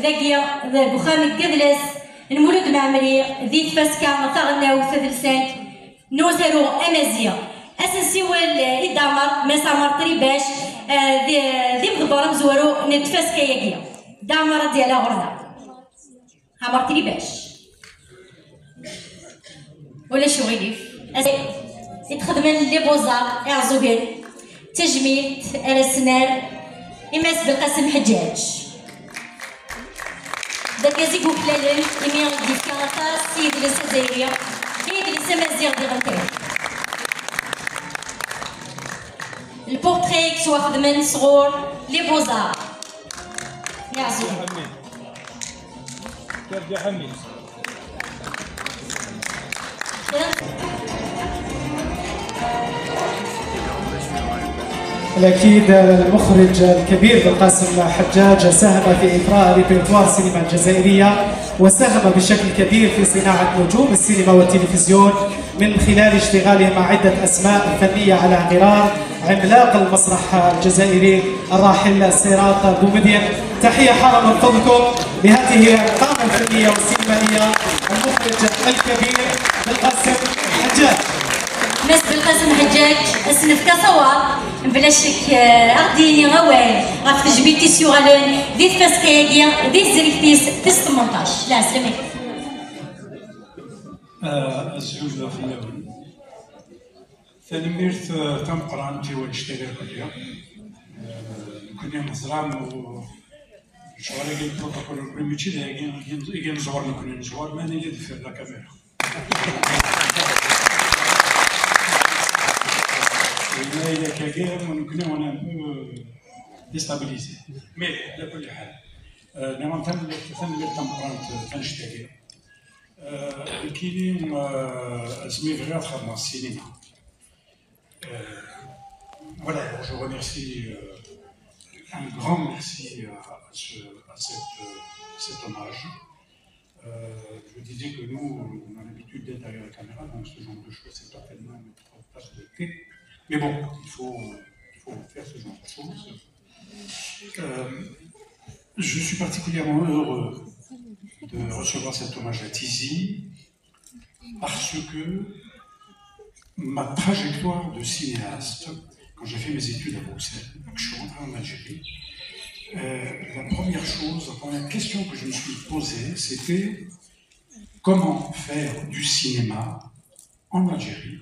ذاكي بخام القدلس المولود معمري ذي تفاسكا ثغناو ثلثان نوزرو أمازيغ أساسي والإدامر مسامر طريباش ذي مضبر مزورو نتفاسكا ياكيا دامر ديال غرنا عمر طريباش ولا شو غيليف يتخدمن لي بوزار يعزوكن تجميل الاسنان إماس بالقاسم حجاج داك يزيكو كلالن إمي ديك كاطاس سيد الجزائرية سيد السمازيغ دي غنتين البورتري كسوا خدمن صغور لي بوزار يعزوكن كيف حمي الأكيد المخرج الكبير بالقاسم حجاج ساهم في إثراء ريبرتوار السينما الجزائرية وساهم بشكل كبير في صناعة نجوم السينما والتلفزيون من خلال اشتغاله مع عدة أسماء فنية على غرار عملاق المسرح الجزائري الراحل صراط بومدين. تحية حارة من فضلكم لهذه القامة الفنية والسينمائية المخرج الكبير بالقاسم حجاج. مس بالقاسم حجاج اسنف كصوار بلا شك غديني غوال غاف تجبيتي سيوغالون ذي تفاسكايا ذي زريكتيس في 18 لا سلامي الزوجة في الأول ثاني تم قرانتي والاشتغال كلها كنا مزرعة شوارع البروتوكول البريميتشي ده يجي نزور كنا نزور ما نيجي في الكاميرا il y a quelqu'un qui est un peu déstabilisé. Mais, de toute façon, nous avons fait le temps de qui est vraiment le cinéma. Voilà, je remercie, un grand merci à cet hommage. Je disais que nous, on a l'habitude d'être derrière la caméra, donc ce genre de choses, c'est pas tellement notre tasse de thé. Mais bon, il faut faire ce genre de choses. Je suis particulièrement heureux de recevoir cet hommage à Tizi parce que ma trajectoire de cinéaste, quand j'ai fait mes études à Bruxelles, que je suis rentré en Algérie, la première question que je me suis posée, c'était comment faire du cinéma en Algérie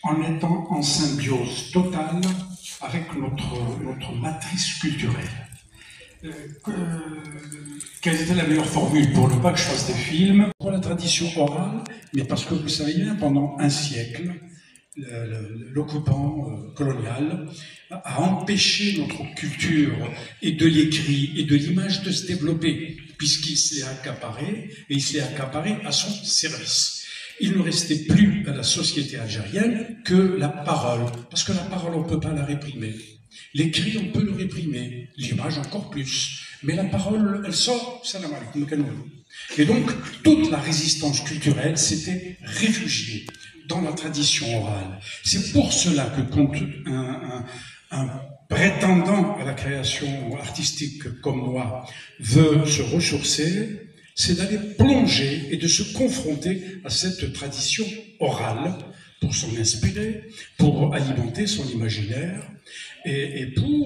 en étant en symbiose totale avec notre matrice culturelle. Quelle était la meilleure formule pour ne pas que je fasse des films? Pour la tradition orale, mais parce que vous savez bien, pendant un siècle, l'occupant colonial a empêché notre culture et de l'écrit et de l'image de se développer, puisqu'il s'est accaparé, et il s'est accaparé à son service. Il ne restait plus à la société algérienne que la parole, parce que la parole, on ne peut pas la réprimer. L'écrit, on peut le réprimer, l'image encore plus. Mais la parole, elle sort, salam alaikum. Et donc, toute la résistance culturelle s'était réfugiée dans la tradition orale. C'est pour cela que quand un prétendant à la création artistique comme moi veut se ressourcer, c'est d'aller plonger et de se confronter à cette tradition orale pour s'en inspirer, pour alimenter son imaginaire et pour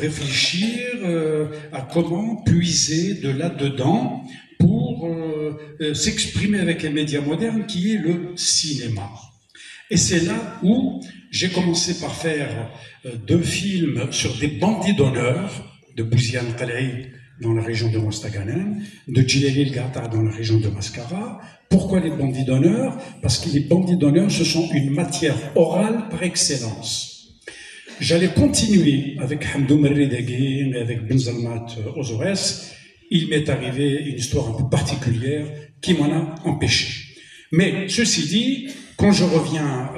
réfléchir à comment puiser de là-dedans pour s'exprimer avec les médias modernes qui est le cinéma. Et c'est là où j'ai commencé par faire 2 films sur des bandits d'honneur de Bouziane Talaï dans la région de Mostaganem, de Djilali El-Gata dans la région de Mascara. Pourquoi les bandits d'honneur? Parce que les bandits d'honneur, ce sont une matière orale par excellence. J'allais continuer avec Hamdou Merridagui et avec Benzalmat Ozores. Il m'est arrivé une histoire un peu particulière qui m'en a empêché. Mais ceci dit, quand je reviens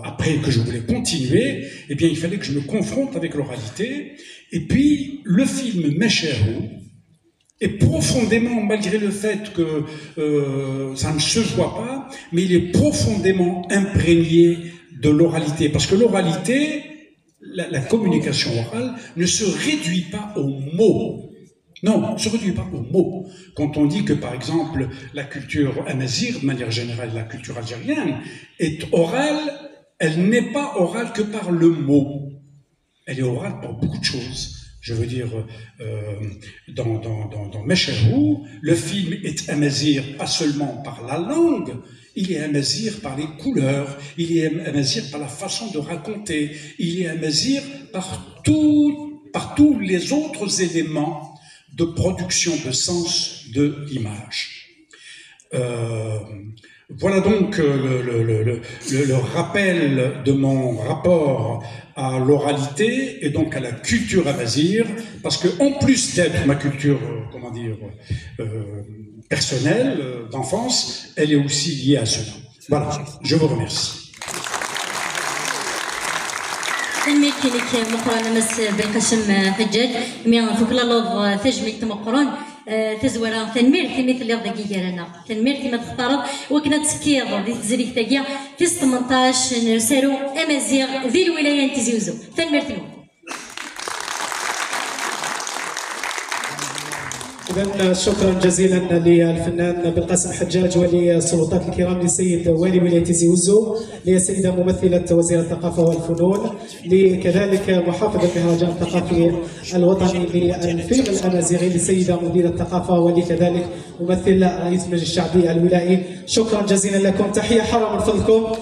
après que je voulais continuer, eh bien il fallait que je me confronte avec l'oralité. Et puis le film Mesherou est profondément, malgré le fait que ça ne se voit pas, mais il est profondément imprégné de l'oralité. Parce que l'oralité, la communication orale ne se réduit pas aux mots. Non, on se réduit pas au mot. Quand on dit que, par exemple, la culture amazigh, de manière générale, la culture algérienne, est orale, elle n'est pas orale que par le mot. Elle est orale par beaucoup de choses. Je veux dire, dans Mesherou, le film est amazigh pas seulement par la langue, il est amazigh par les couleurs, il est amazigh par la façon de raconter, il est amazigh par tous les autres éléments de production de sens de l'image. Voilà donc le rappel de mon rapport à l'oralité et donc à la culture amazigh, parce que en plus d'être ma culture, personnelle, d'enfance, elle est aussi liée à cela. Voilà, je vous remercie. تزورا تنمير كمية اللي ضاقي جالنا تنمير كما تختارض وكنا تسكيض دي تزريك تاقيا في 18 نسالو امازيغ ذي الولاية تيزي وزو تنمير تنمير. إذن شكرا جزيلا للفنان بالقاسم حجاج وللسلطات الكرام، للسيد والي ولاية تيزي وزو، للسيدة ممثلة وزير الثقافة والفنون، لكذلك محافظ المهرجان الثقافي الوطني للفيلم الأمازيغي، للسيدة مديرة الثقافة، ولكذلك ممثل رئيس المجلس الشعبي الولائي. شكرا جزيلا لكم، تحية حارة من فضلكم.